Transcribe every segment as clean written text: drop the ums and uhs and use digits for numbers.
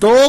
2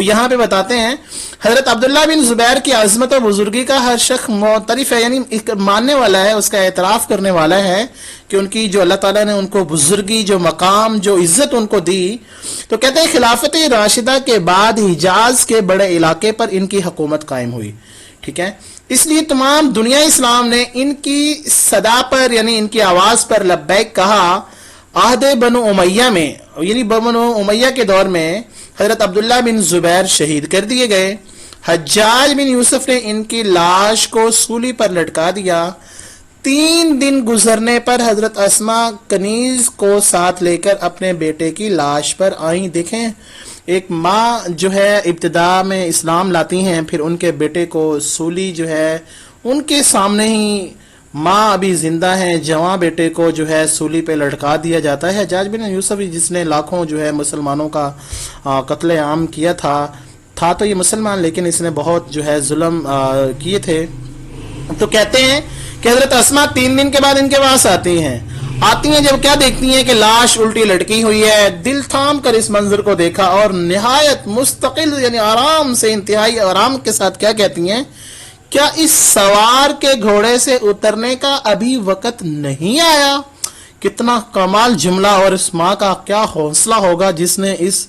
وہ یہاں پہ بتاتے ہیں حضرت عبداللہ بن زبیر کی عظمت و بزرگی کا ہر شخص معترف ہے، یعنی ماننے والا ہے، اس کا اعتراف کرنے والا ہے کہ ان کی جو اللہ تعالیٰ نے ان کو بزرگی، جو مقام، جو عزت ان کو دی. تو کہتے ہیں خلافت راشدہ کے بعد حجاز کے بڑے علاقے پر ان کی حکومت قائم ہوئی. ٹھیک ہے، اس لیے تمام دنیا اسلام نے ان کی صدا پر، یعنی ان کی آواز پر لبیک کہا. عہد بنو امیہ میں، یعنی بنو امیہ کے دور میں حضرت عبداللہ بن زبیر شہید کر دیے گئے. حجاج بن یوسف نے ان کی لاش کو سولی پر لٹکا دیا. 3 دن گزرنے پر حضرت اسما کنیز کو ساتھ لے کر اپنے بیٹے کی لاش پر آئیں. دیکھیں ایک ماں جو ہے ابتدا میں اسلام لاتی ہیں، پھر ان کے بیٹے کو سولی جو ہے ان کے سامنے ہی، ماں ابھی زندہ ہیں، جوان بیٹے کو جو ہے سولی پہ لٹکا دیا جاتا ہے. حجاج بن یوسف جس نے لاکھوں جو ہے مسلمانوں کا قتل عام کیا تھا تو یہ مسلمان، لیکن اس نے بہت جو ہے ظلم کیے تھے. تو کہتے ہیں کہ حضرت اسما 3 دن کے بعد ان کے پاس آتی ہیں. جب کیا دیکھتی ہیں کہ لاش الٹی لٹکی ہوئی ہے. دل تھام کر اس منظر کو دیکھا اور نہایت مستقل، یعنی آرام سے، انتہائی آرام کے ساتھ کیا کہتی ہیں، کیا اس سوار کے گھوڑے سے اترنے کا ابھی وقت نہیں آیا؟ کتنا کمال جملہ، اور اس ماں کا کیا حوصلہ ہوگا جس نے اس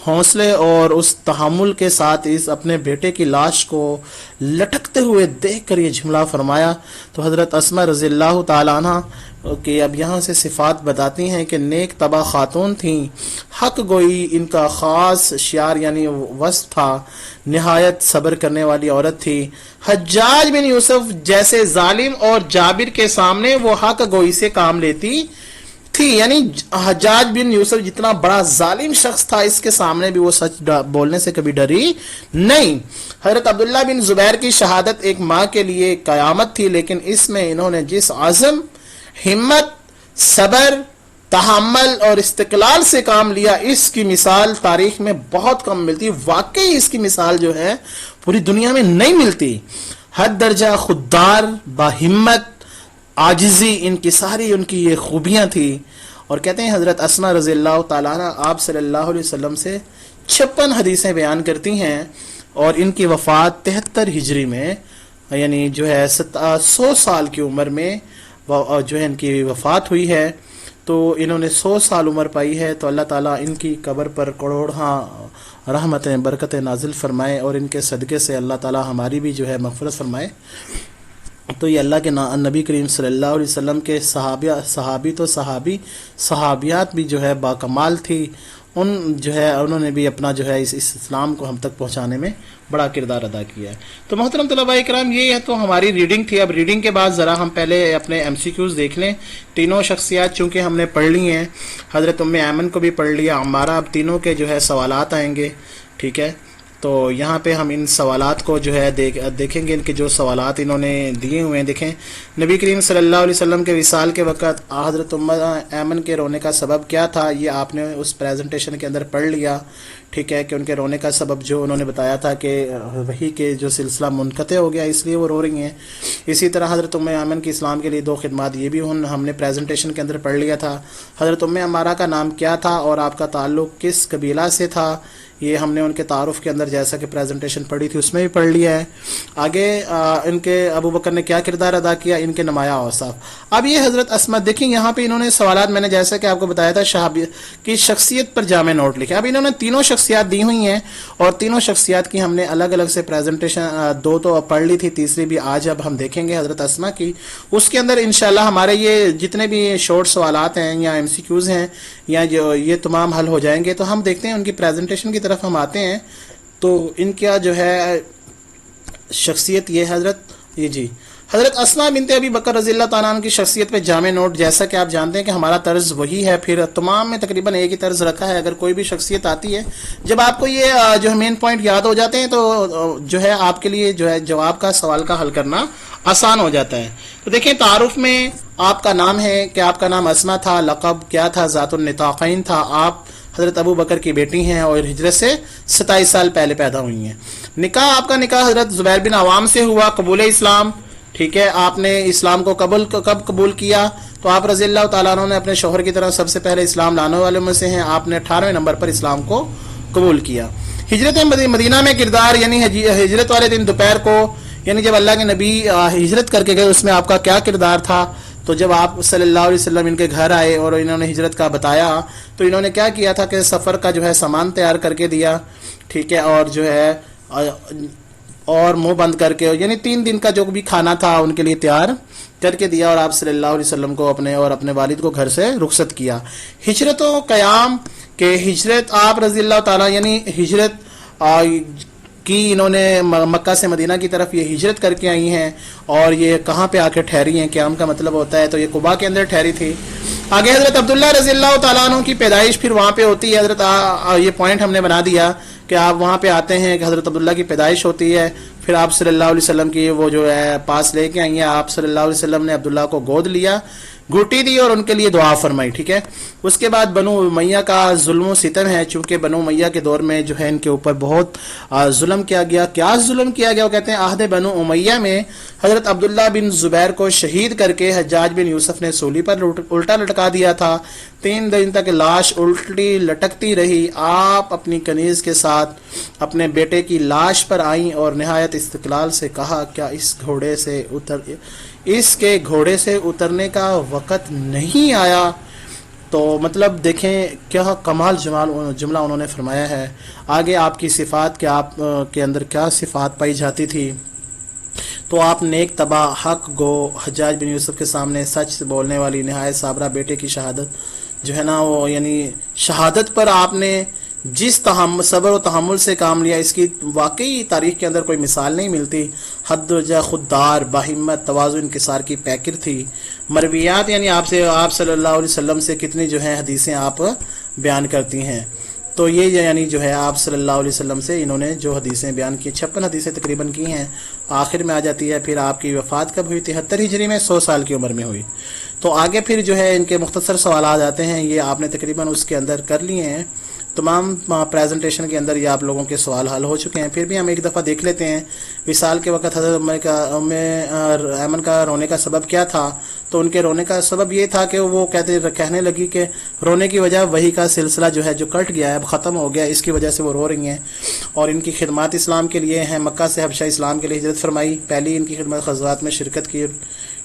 حوصلے اور اس تحمل کے ساتھ اس اپنے بیٹے کی لاش کو لٹکتے ہوئے دیکھ کر یہ جملہ فرمایا. تو حضرت اسما رضی اللہ تعالیٰ عنہ کہ اب یہاں سے صفات بتاتی ہیں کہ نیک طبع خاتون تھیں، حق گوئی ان کا خاص شعار یعنی وصف تھا، نہایت صبر کرنے والی عورت تھی. حجاج بن یوسف جیسے ظالم اور جابر کے سامنے وہ حق گوئی سے کام لیتی تھی. یعنی حجاج بن یوسف جتنا بڑا ظالم شخص تھا، اس کے سامنے بھی وہ سچ بولنے سے کبھی ڈری نہیں. حضرت عبداللہ بن زبیر کی شہادت ایک ماں کے لیے قیامت تھی، لیکن اس میں انہوں نے جس عزم، ہمت، صبر، تحمل اور استقلال سے کام لیا، اس کی مثال تاریخ میں بہت کم ملتی. واقعی اس کی مثال جو ہے پوری دنیا میں نہیں ملتی. حد درجہ خوددار، باہمت، عاجزی، ان کی یہ خوبیاں تھی. اور کہتے ہیں حضرت اسما رضی اللہ تعالیٰ عنہ آپ صلی اللہ علیہ وسلم سے 56 حدیثیں بیان کرتی ہیں، اور ان کی وفات 73 ہجری میں، یعنی جو ہے 100 سال کی عمر میں جو ہے ان کی وفات ہوئی ہے. تو انہوں نے 100 سال عمر پائی ہے. تو اللہ تعالیٰ ان کی قبر پر کروڑاں رحمتیں، برکتیں نازل فرمائے، اور ان کے صدقے سے اللہ تعالیٰ ہماری بھی جو ہے مغفرت فرمائے. تو یہ اللہ کے نبی کریم صلی اللہ علیہ وسلم کے صحابیات بھی جو ہے باکمال تھی. جو ہے انہوں نے بھی اپنا جو ہے اس اسلام کو ہم تک پہنچانے میں بڑا کردار ادا کیا ہے. تو محترم طلباء کرام، یہ ہے تو ہماری ریڈنگ تھی. اب ریڈنگ کے بعد ذرا ہم پہلے اپنے MCQs دیکھ لیں. تینوں شخصیات چونکہ ہم نے پڑھ لی ہیں، حضرت ایمن کو بھی پڑھ لیا، عمارہ، اب تینوں کے جو ہے سوالات آئیں گے. ٹھیک ہے، تو یہاں پہ ہم ان سوالات کو جو ہے دیکھیں گے. ان کے جو سوالات انہوں نے دیے ہوئے ہیں، دیکھیں نبی کریم صلی اللہ علیہ وسلم کے وصال کے وقت حضرت ایمن کے رونے کا سبب کیا تھا، یہ آپ نے اس پریزنٹیشن کے اندر پڑھ لیا. ٹھیک ہے، کہ ان کے رونے کا سبب جو انہوں نے بتایا تھا کہ وحی کے جو سلسلہ منقطع ہو گیا، اس لیے وہ رو رہی ہیں. اسی طرح حضرت ایمن کی اسلام کے لیے 2 خدمات، یہ بھی ہم نے پریزنٹیشن کے اندر پڑھ لیا تھا. حضرت عمارہ کا نام کیا تھا اور آپ کا تعلق کس قبیلہ سے تھا، یہ ہم نے ان کے تعارف کے اندر جیسا کہ پریزنٹیشن پڑھی تھی اس میں بھی پڑھ لیا ہے. آگے ان کے ابو بکر نے کیا کردار ادا کیا، ان کے نمایاں اوصاف. اب یہ حضرت اسما، دیکھیں یہاں پہ انہوں نے سوالات، میں نے جیسا کہ آپ کو بتایا تھا، صحابی کی شخصیت پر جامع نوٹ لکھے. اب انہوں نے تینوں شخصیات دی ہوئی ہیں، اور تینوں شخصیات کی ہم نے الگ الگ سے پریزنٹیشن 2 تو پڑھ لی تھی، تیسری بھی آج اب ہم دیکھیں گے حضرت اسما کی. اس کے اندر انشاءاللہ ہمارے یہ جتنے بھی شارٹ سوالات ہیں یا MCQs ہیں یا جو یہ تمام حل ہو جائیں گے. تو ہم دیکھتے ہیں ان کی پریزنٹیشن کی طرف ہم آتے ہیں. تو ان کا جو ہے شخصیت یہ حضرت اسما بنت ابی بکر رضی اللہ تعالیٰ عنہ کی شخصیت پہ جامع نوٹ. جیسا کہ آپ جانتے ہیں کہ ہمارا طرز وہی ہے، پھر تمام میں تقریباً ایک ہی طرز رکھا ہے. اگر کوئی بھی شخصیت آتی ہے، جب آپ کو یہ جو مین پوائنٹ یاد ہو جاتے ہیں تو جو ہے آپ کے لیے جو ہے جواب کا سوال کا حل کرنا آسان ہو جاتا ہے. تو دیکھیں تعارف میں آپ کا نام ہے کہ آپ کا نام اسما تھا، لقب کیا تھا، ذات النطاقین تھا، آپ حضرت ابو بکر کی بیٹی ہیں اور ہجرت سے 27 سال پہلے پیدا ہوئی ہیں. نکاح، آپ کا نکاح حضرت زبیر بن عوام سے ہوا. قبول اسلام، ٹھیک ہے، آپ نے اسلام کو کب قبول کیا؟ تو آپ رضی اللہ تعالیٰ عنہ نے اپنے شوہر کی طرح سب سے پہلے اسلام لانے والوں میں سے ہیں. آپ نے 18ویں نمبر پر اسلام کو قبول کیا. ہجرت مدینہ میں کردار، یعنی ہجرت والے دن دوپہر کو، یعنی جب اللہ کے نبی ہجرت کر کے گئے اس میں آپ کا کیا کردار تھا؟ تو جب آپ صلی اللہ علیہ وسلم ان کے گھر آئے اور انہوں نے ہجرت کا بتایا تو انہوں نے کیا کیا تھا کہ سفر کا جو ہے سامان تیار کر کے دیا، ٹھیک ہے، اور جو ہے اور منہ بند کر کے، یعنی 3 دن کا جو بھی کھانا تھا ان کے لیے تیار کر کے دیا، اور آپ صلی اللہ علیہ وسلم کو اپنے اور اپنے والد کو گھر سے رخصت کیا۔ ہجرت و قیام کہ ہجرت آپ رضی اللہ تعالیٰ، یعنی ہجرت کی انہوں نے مکہ سے مدینہ کی طرف یہ ہجرت کر کے آئی ہیں، اور یہ کہاں پہ آ کے ٹھہری ہیں؟ قیام کا مطلب ہوتا ہے تو یہ قباء کے اندر ٹھہری تھی۔ آگے حضرت عبداللہ رضی اللہ تعالیٰ عنہ کی پیدائش پھر وہاں پہ ہوتی ہے۔ حضرت یہ پوائنٹ ہم نے بنا دیا کہ آپ وہاں پہ آتے ہیں کہ حضرت عبداللہ کی پیدائش ہوتی ہے، پھر آپ صلی اللہ علیہ وسلم کی وہ جو ہے پاس لے کے آئی ہیں، آپ صلی اللہ علیہ وسلم نے عبداللہ کو گود لیا، گھٹی دی اور ان کے لیے دعا فرمائی، ٹھیک ہے۔ اس کے بعد بنو امیہ کا ظلم و ستم ہے، چونکہ بنو امیہ کے دور میں جو ہے ان کے اوپر بہت ظلم کیا گیا۔ کیا ظلم کیا گیا؟ وہ کہتے ہیں عہد بنو امیہ میں حضرت عبداللہ بن زبیر کو شہید کر کے حجاج بن یوسف نے سولی پر الٹا لٹکا دیا تھا۔ 3 دن تک لاش الٹی لٹکتی رہی۔ آپ اپنی کنیز کے ساتھ اپنے بیٹے کی لاش پر آئیں اور نہایت استقلال سے کہا، کیا اس کے گھوڑے سے اترنے کا وقت نہیں آیا؟ تو مطلب دیکھیں کیا کمال جملہ انہوں نے فرمایا ہے۔ آگے آپ کی صفات، کہ آپ کے اندر کیا صفات پائی جاتی تھی؟ تو آپ نیک طبع، حق گو، حجاج بن یوسف کے سامنے سچ بولنے والی، نہایت صابرہ، بیٹے کی شہادت جو ہے نا وہ، یعنی شہادت پر آپ نے جس صبر و تحمل سے کام لیا، اس کی واقعی تاریخ کے اندر کوئی مثال نہیں ملتی۔ حد درجہ خوددار، باہمت، تواضع، انکسار کی پیکر تھی۔ مرویات یعنی آپ صلی اللہ علیہ وسلم سے کتنی جو ہیں حدیثیں آپ بیان کرتی ہیں، تو یہ یعنی جو ہے آپ صلی اللہ علیہ وسلم سے انہوں نے جو حدیثیں بیان کی، 56 حدیثیں تقریباً کی ہیں، آخر میں آ جاتی ہے۔ پھر آپ کی وفات کب ہوئی؟ 73 ہجری میں، 100 سال کی عمر میں ہوئی۔ تو آگے پھر جو ہے ان کے مختصر سوالات آتے ہیں، یہ آپ نے تقریباً اس کے اندر کر لیے ہیں۔ تمام پریزنٹیشن کے اندر یہ آپ لوگوں کے سوال حل ہو چکے ہیں، پھر بھی ہم ایک دفعہ دیکھ لیتے ہیں۔ وصال کے وقت حضرت ایمن کا رونے کا سبب کیا تھا؟ تو ان کے رونے کا سبب یہ تھا کہ وہ کہنے لگی کہ رونے کی وجہ وحی کا سلسلہ جو ہے جو کٹ گیا ہے، اب ختم ہو گیا، اس کی وجہ سے وہ رو رہی ہیں، اور ان کی خدمات اسلام کے لیے ہیں۔ مکہ سے حبشہ اسلام کے لیے ہجرت فرمائی، پہلی ان کی خدمت غزوات میں شرکت کی،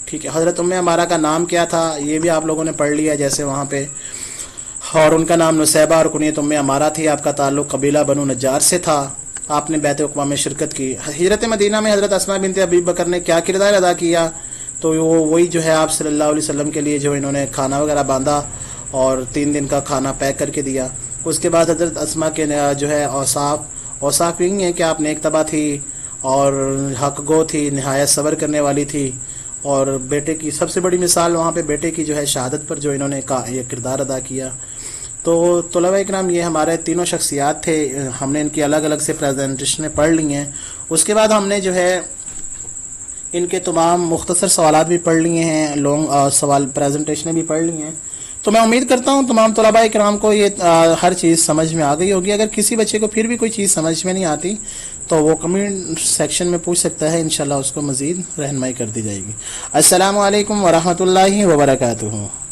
ٹھیک ہے۔ حضرت عمارہ کا نام کیا تھا؟ یہ بھی آپ لوگوں نے پڑھ لیا جیسے وہاں پہ، اور ان کا نام نصیبہ اور کنیت عمارہ تھی۔ آپ کا تعلق قبیلہ بنو نجار سے تھا۔ آپ نے بیعت عقبہ میں شرکت کی۔ ہجرت مدینہ میں حضرت اسماء بنت ابی بکر نے کیا کردار ادا کیا؟ تو وہی جو ہے آپ صلی اللہ علیہ وسلم کے لیے جو انہوں نے کھانا وغیرہ باندھا اور 3 دن کا کھانا پیک کر کے دیا۔ اس کے بعد حضرت اسماء کے جو ہے اوصاف یہی ہیں کہ آپ نیک طبع تھی اور حق گو تھی، نہایت صبر کرنے والی تھی، اور بیٹے کی سب سے بڑی مثال وہاں پہ بیٹے کی جو ہے شہادت پر جو انہوں نے یہ کردار ادا کیا۔ تو طلباء اکرام یہ ہمارے تینوں شخصیات تھے، ہم نے ان کی الگ الگ سے پریزنٹیشنیں پڑھ لی ہیں۔ اس کے بعد ہم نے جو ہے ان کے تمام مختصر سوالات بھی پڑھ لیے ہیں، لانگ سوال پریزنٹیشنیں بھی پڑھ لی ہیں۔ تو میں امید کرتا ہوں تمام طلباء اکرام کو یہ ہر چیز سمجھ میں آ گئی ہوگی۔ اگر کسی بچے کو پھر بھی کوئی چیز سمجھ میں نہیں آتی تو وہ کمنٹ سیکشن میں پوچھ سکتا ہے، انشاءاللہ اس کو مزید رہنمائی کر دی جائے گی۔ السلام علیکم ورحمۃ اللہ وبرکاتہ۔